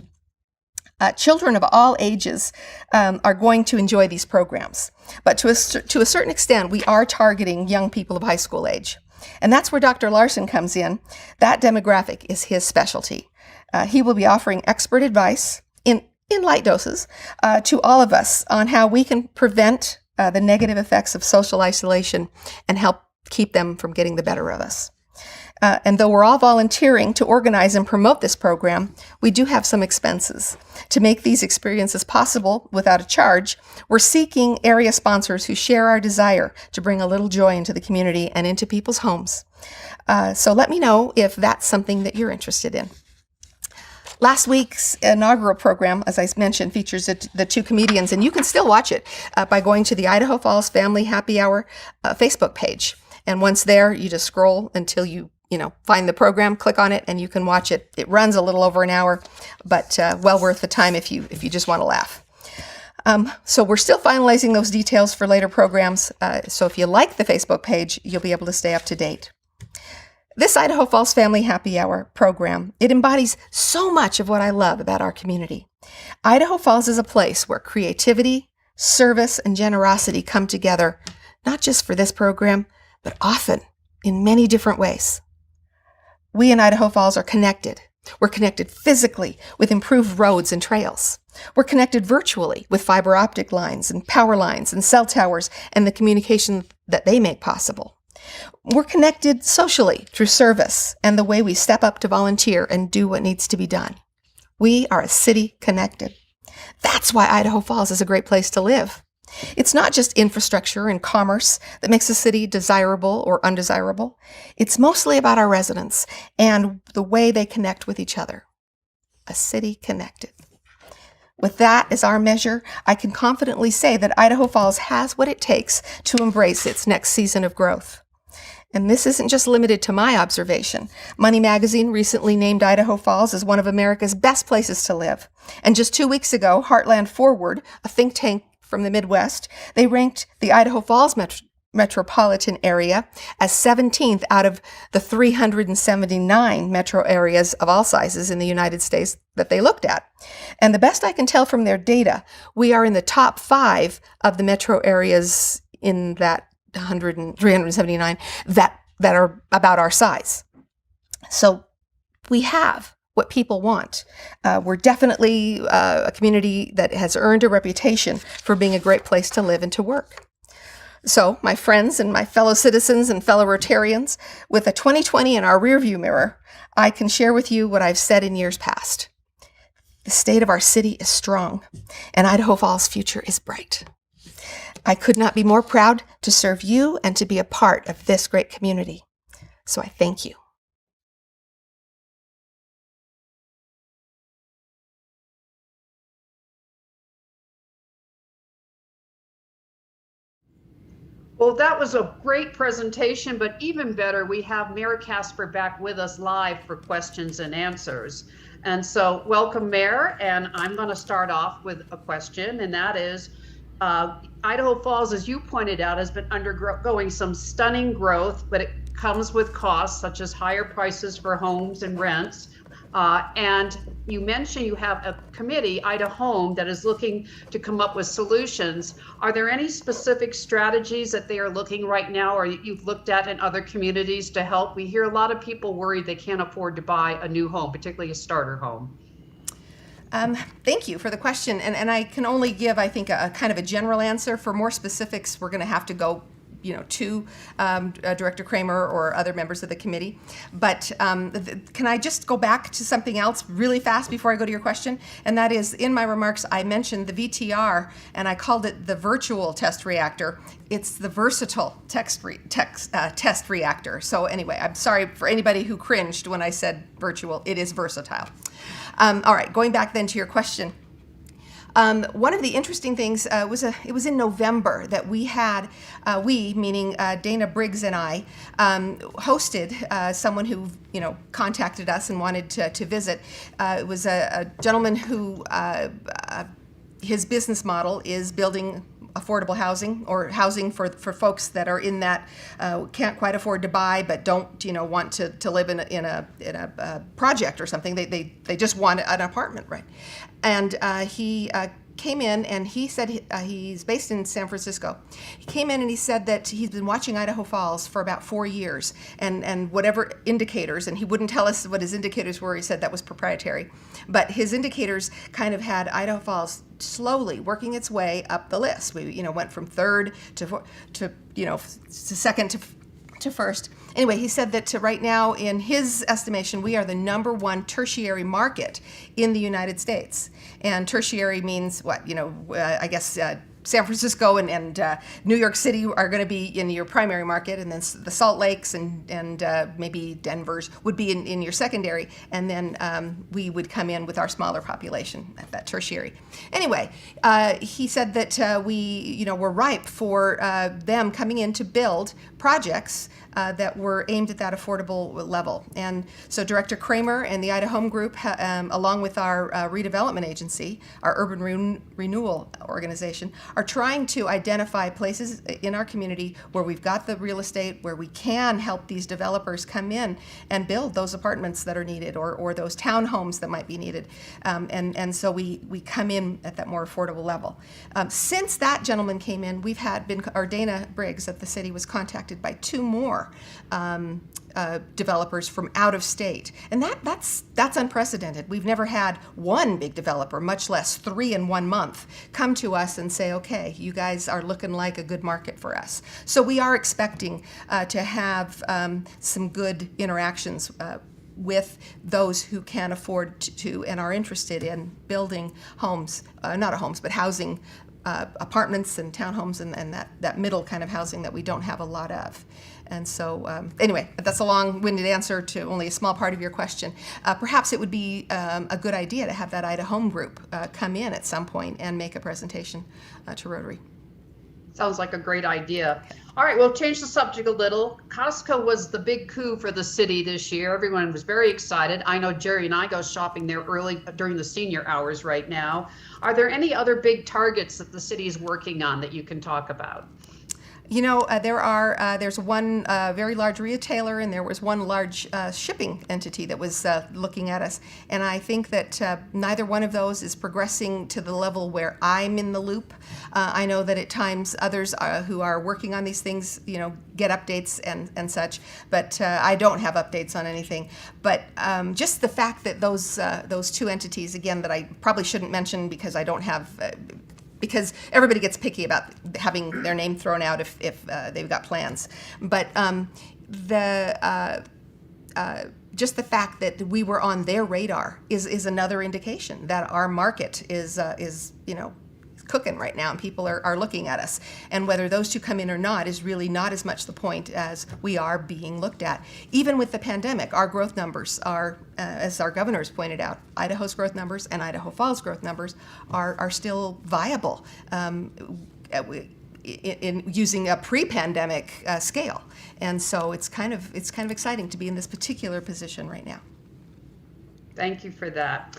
Children of all ages are going to enjoy these programs. But to a certain extent, we are targeting young people of high school age. And that's where Dr. Larson comes in. That demographic is his specialty. He will be offering expert advice in light doses to all of us on how we can prevent the negative effects of social isolation and help keep them from getting the better of us. And though we're all volunteering to organize and promote this program, we do have some expenses. To make these experiences possible without a charge, we're seeking area sponsors who share our desire to bring a little joy into the community and into people's homes. So let me know if that's something that you're interested in. Last week's inaugural program, as I mentioned, features the 2 comedians, and you can still watch it by going to the Idaho Falls Family Happy Hour Facebook page. And once there, you just scroll until you find the program, click on it, and you can watch it. It runs a little over an hour, but well worth the time if you just want to laugh. So we're still finalizing those details for later programs. So if you like the Facebook page, you'll be able to stay up to date. This Idaho Falls Family Happy Hour program, it embodies so much of what I love about our community. Idaho Falls is a place where creativity, service, and generosity come together, not just for this program, but often in many different ways. We in Idaho Falls are connected. We're connected physically with improved roads and trails. We're connected virtually with fiber optic lines and power lines and cell towers and the communication that they make possible. We're connected socially through service and the way we step up to volunteer and do what needs to be done. We are a city connected. That's why Idaho Falls is a great place to live. It's not just infrastructure and commerce that makes a city desirable or undesirable. It's mostly about our residents and the way they connect with each other. A city connected. With that as our measure, I can confidently say that Idaho Falls has what it takes to embrace its next season of growth. And this isn't just limited to my observation. Money Magazine recently named Idaho Falls as one of America's best places to live. And just 2 weeks ago, Heartland Forward, a think tank from the Midwest, they ranked the Idaho Falls metropolitan area as 17th out of the 379 metro areas of all sizes in the United States that they looked at. And the best I can tell from their data, we are in the top 5 of the metro areas in that 379 that are about our size. So we have what people want. We're definitely a community that has earned a reputation for being a great place to live and to work. So, my friends and my fellow citizens and fellow Rotarians, with a 2020 in our rearview mirror, I can share with you what I've said in years past. The state of our city is strong, and Idaho Falls' future is bright. I could not be more proud to serve you and to be a part of this great community. So I thank you. Well, that was a great presentation, but even better, we have Mayor Casper back with us live for questions and answers. And so welcome, Mayor. And I'm going to start off with a question, and that is, Idaho Falls, as you pointed out, has been undergoing some stunning growth, but it comes with costs such as higher prices for homes and rents. And you mentioned you have a committee, Idaho Home, that is looking to come up with solutions. Are there any specific strategies that they are looking right now or you've looked at in other communities to help? We hear a lot of people worried they can't afford to buy a new home, particularly a starter home. Thank you for the question. And I can only give, I think, a kind of a general answer. For more specifics, we're going to have to go to Director Kramer or other members of the committee. But can I just go back to something else really fast before I go to your question? And that is, in my remarks, I mentioned the VTR, and I called it the virtual test reactor. It's the versatile test reactor. So anyway, I'm sorry for anybody who cringed when I said virtual. It is versatile. All right, going back then to your question. One of the interesting things it was in November that we had, meaning Dana Briggs and I, hosted someone who contacted us and wanted to visit. It was a gentleman who his business model is building affordable housing or housing for folks that are in that can't quite afford to buy but don't want to live in a project or something. They just want an apartment, right? And he came in and he said he's based in San Francisco. He came in and he said that he's been watching Idaho Falls for about 4 years and whatever indicators, and he wouldn't tell us what his indicators were. He said that was proprietary, but his indicators kind of had Idaho Falls slowly working its way up the list. We went from third to second to first. Anyway, he said that right now, in his estimation, we are the #1 tertiary market in the United States. And tertiary means what? I guess San Francisco and New York City are going to be in your primary market, and then the Salt Lakes and maybe Denver's would be in your secondary, and then we would come in with our smaller population at that tertiary. Anyway, he said that we were ripe for them coming in to build projects that were aimed at that affordable level. And so Director Kramer and the Idaho Home Group, along with our redevelopment agency, our urban renewal organization, are trying to identify places in our community where we've got the real estate, where we can help these developers come in and build those apartments that are needed or those townhomes that might be needed. And so we come in at that more affordable level. Since that gentleman came in, Dana Briggs at the city was contacted by 2 more developers from out of state, and that's unprecedented. We've never had one big developer, much less 3 in 1 month, come to us and say, okay, you guys are looking like a good market for us. So we are expecting to have some good interactions with those who can afford to and are interested in building homes, but housing, apartments and townhomes and that middle kind of housing that we don't have a lot of. And so anyway, that's a long-winded answer to only a small part of your question. Perhaps it would be a good idea to have that Idaho Home Group come in at some point and make a presentation to Rotary. Sounds like a great idea. All right, we'll change the subject a little. Costco was the big coup for the city this year. Everyone was very excited. I know Jerry and I go shopping there early during the senior hours right now. Are there any other big targets that the city is working on that you can talk about? There's one very large retailer, and there was one large shipping entity that was looking at us. And I think that neither one of those is progressing to the level where I'm in the loop. I know that at times others who are working on these things, get updates and such, but I don't have updates on anything. But just the fact that those 2 entities, again, that I probably shouldn't mention because I don't have because everybody gets picky about having their name thrown out if they've got plans. But just the fact that we were on their radar is another indication that our market is cooking right now, and people are looking at us. And whether those two come in or not is really not as much the point as we are being looked at. Even with the pandemic, our growth numbers are, as our governor has pointed out, Idaho's growth numbers and Idaho Falls growth numbers are still viable in using a pre-pandemic scale. And so it's kind of exciting to be in this particular position right now. Thank you for that.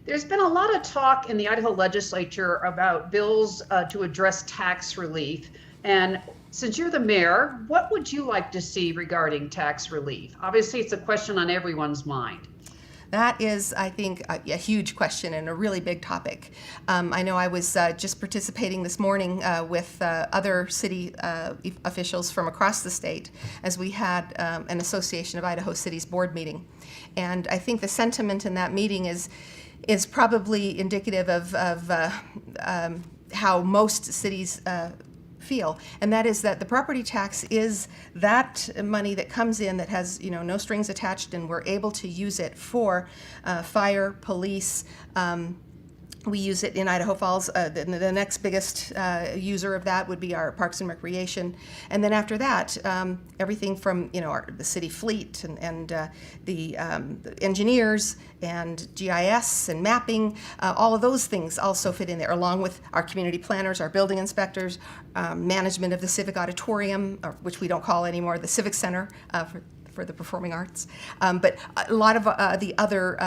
There's been a lot of talk in the Idaho legislature about bills to address tax relief. And since you're the mayor, what would you like to see regarding tax relief? Obviously, it's a question on everyone's mind. That is, I think, a huge question and a really big topic. I know I was just participating this morning with other city officials from across the state as we had an Association of Idaho Cities board meeting. And I think the sentiment in that meeting is probably indicative of how most cities feel, and that is that the property tax is that money that comes in that has no strings attached, and we're able to use it for fire, police. We use it in Idaho Falls. The next biggest user of that would be our Parks and Recreation, and then after that, everything from the city fleet and the engineers and GIS and mapping. All of those things also fit in there, along with our community planners, our building inspectors, management of the civic auditorium, which we don't call anymore the Civic Center for the performing arts, but a lot of the other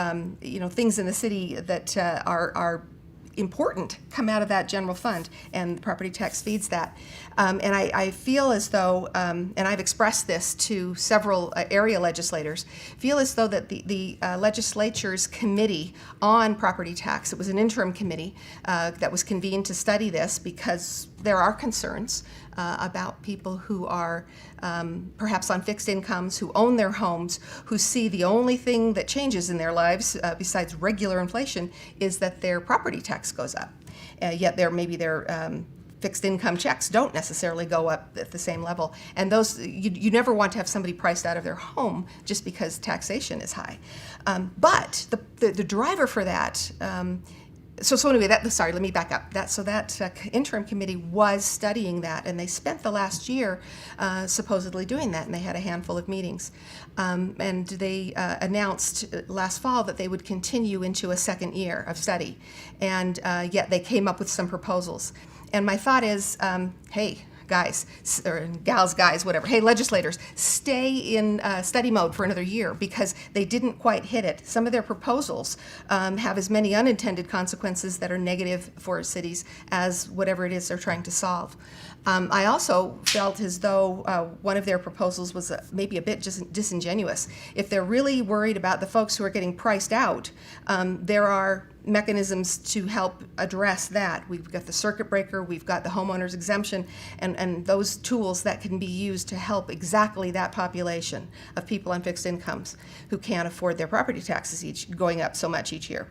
things in the city that are important come out of that general fund, and the property tax feeds that. And I feel as though, and I've expressed this to several area legislators, feel as though that the legislature's committee on property tax, it was an interim committee that was convened to study this because there are concerns about people who are perhaps on fixed incomes, who own their homes, who see the only thing that changes in their lives besides regular inflation is that their property tax goes up. Yet their fixed income checks don't necessarily go up at the same level. And those, you never want to have somebody priced out of their home just because taxation is high. But the driver for that, So anyway, let me back up. That interim committee was studying that, and they spent the last year supposedly doing that, and they had a handful of meetings. And they announced last fall that they would continue into a second year of study, and yet they came up with some proposals. And my thought is, hey, guys, or gals, guys, whatever. Hey, legislators, stay in study mode for another year because they didn't quite hit it. Some of their proposals have as many unintended consequences that are negative for cities as whatever it is they're trying to solve. I also felt as though one of their proposals was maybe a bit disingenuous. If they're really worried about the folks who are getting priced out, there are mechanisms to help address that. We've got the circuit breaker, we've got the homeowner's exemption, and those tools that can be used to help exactly that population of people on fixed incomes who can't afford their property taxes going up so much each year.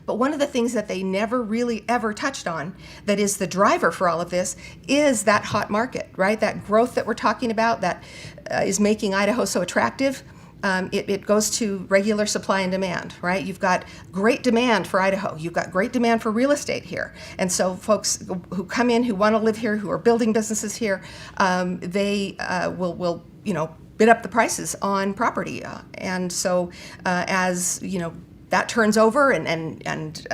But one of the things that they never really ever touched on that is the driver for all of this is that hot market, right? That growth that we're talking about that is making Idaho so attractive. It goes to regular supply and demand, right? You've got great demand for Idaho. You've got great demand for real estate here. And so folks who come in, who want to live here, who are building businesses here, they will bid up the prices on property. And so as, that turns over and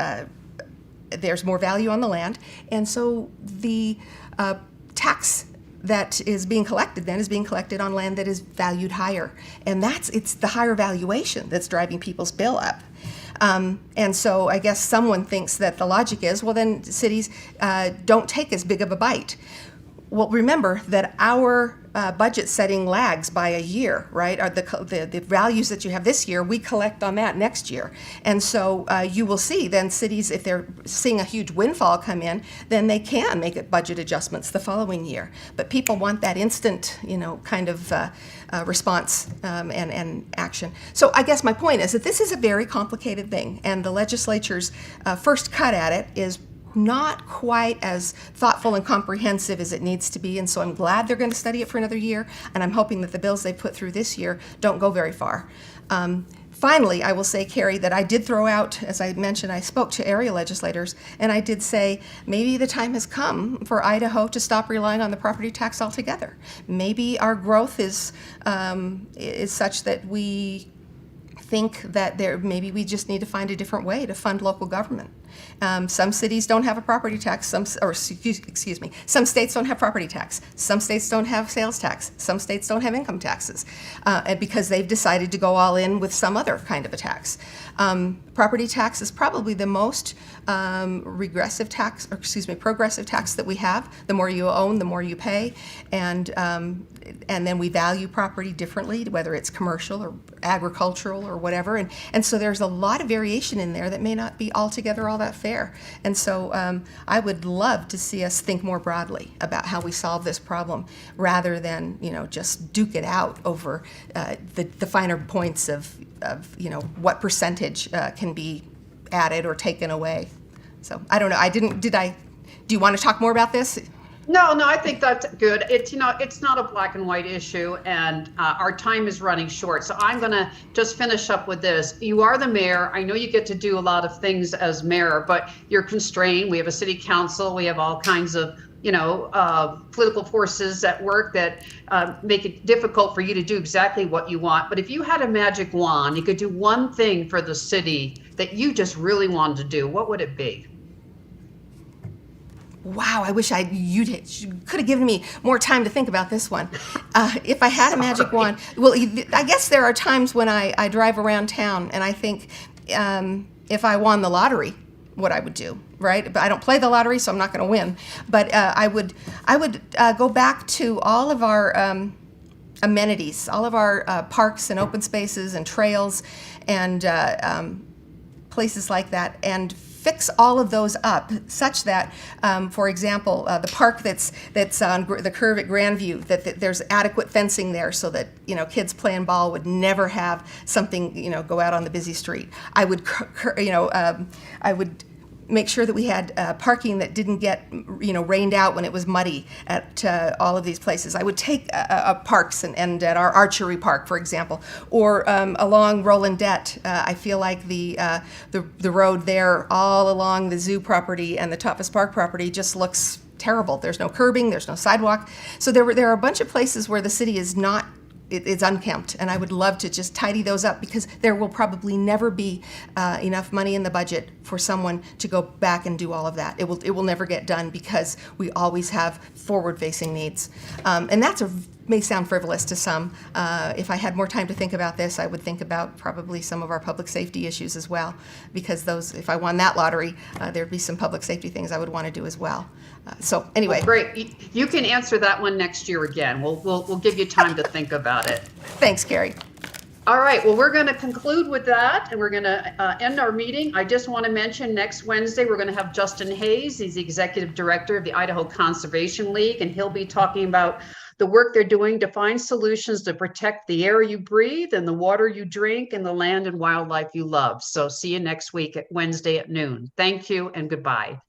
there's more value on the land. And so the tax that is being collected on land that is valued higher. And it's the higher valuation that's driving people's bill up. And so I guess someone thinks that the logic is, well, then cities don't take as big of a bite. Well, remember that our budget setting lags by a year, right? The values that you have this year, we collect on that next year. And so you will see then cities, if they're seeing a huge windfall come in, then they can make it budget adjustments the following year. But people want that instant, kind of response and action. So I guess my point is that this is a very complicated thing, and the legislature's first cut at it is not quite as thoughtful and comprehensive as it needs to be, and so I'm glad they're going to study it for another year, and I'm hoping that the bills they put through this year don't go very far. Finally, I will say, Carrie, that I did throw out, as I mentioned, I spoke to area legislators, and I did say maybe the time has come for Idaho to stop relying on the property tax altogether. Maybe our growth is such that we think that maybe we just need to find a different way to fund local government. Some cities don't have a property tax. Some states don't have property tax. Some states don't have sales tax. Some states don't have income taxes because they've decided to go all in with some other kind of a tax. Property tax is probably the most progressive tax that we have. The more you own, the more you pay, and then we value property differently, whether it's commercial or agricultural or whatever. And so there's a lot of variation in there that may not be altogether all that fair. And so I would love to see us think more broadly about how we solve this problem rather than, just duke it out over the finer points of what percentage can be added or taken away. So I don't know. Do you want to talk more about this? No, I think that's good. It's not a black and white issue, and our time is running short. So I'm going to just finish up with this. You are the mayor. I know you get to do a lot of things as mayor, but you're constrained. We have a city council. We have all kinds of political forces at work that make it difficult for you to do exactly what you want. But if you had a magic wand, you could do one thing for the city that you just really wanted to do, what would it be? Wow, I wish you could have given me more time to think about this one. If I had a magic wand, well, I guess there are times when I drive around town and I think if I won the lottery, what I would do, right? But I don't play the lottery, so I'm not going to win. But I would go back to all of our amenities, all of our parks and open spaces and trails and places like that, and fix all of those up such that, for example, the park that's on the curve at Grandview, that there's adequate fencing there so that kids playing ball would never have something go out on the busy street. I would make sure that we had parking that didn't get rained out when it was muddy at all of these places. I would take parks and at our archery park, for example, or along Rolandette. I feel like the road there all along the zoo property and the Topaz Park property just looks terrible. There's no curbing, there's no sidewalk. So there are a bunch of places where the city is not. It's unkempt, and I would love to just tidy those up because there will probably never be enough money in the budget for someone to go back and do all of that. It will never get done because we always have forward-facing needs, and that's may sound frivolous to some. If I had more time to think about this, I would think about probably some of our public safety issues as well, because if I won that lottery, there'd be some public safety things I would want to do as well. So anyway. Well, great. You can answer that one next year again. We'll give you time to think about it. Thanks, Carrie. All right. Well, we're going to conclude with that, and we're going to end our meeting. I just want to mention next Wednesday, we're going to have Justin Hayes. He's the executive director of the Idaho Conservation League, and he'll be talking about the work they're doing to find solutions to protect the air you breathe and the water you drink and the land and wildlife you love. So see you next week at Wednesday at noon. Thank you and goodbye.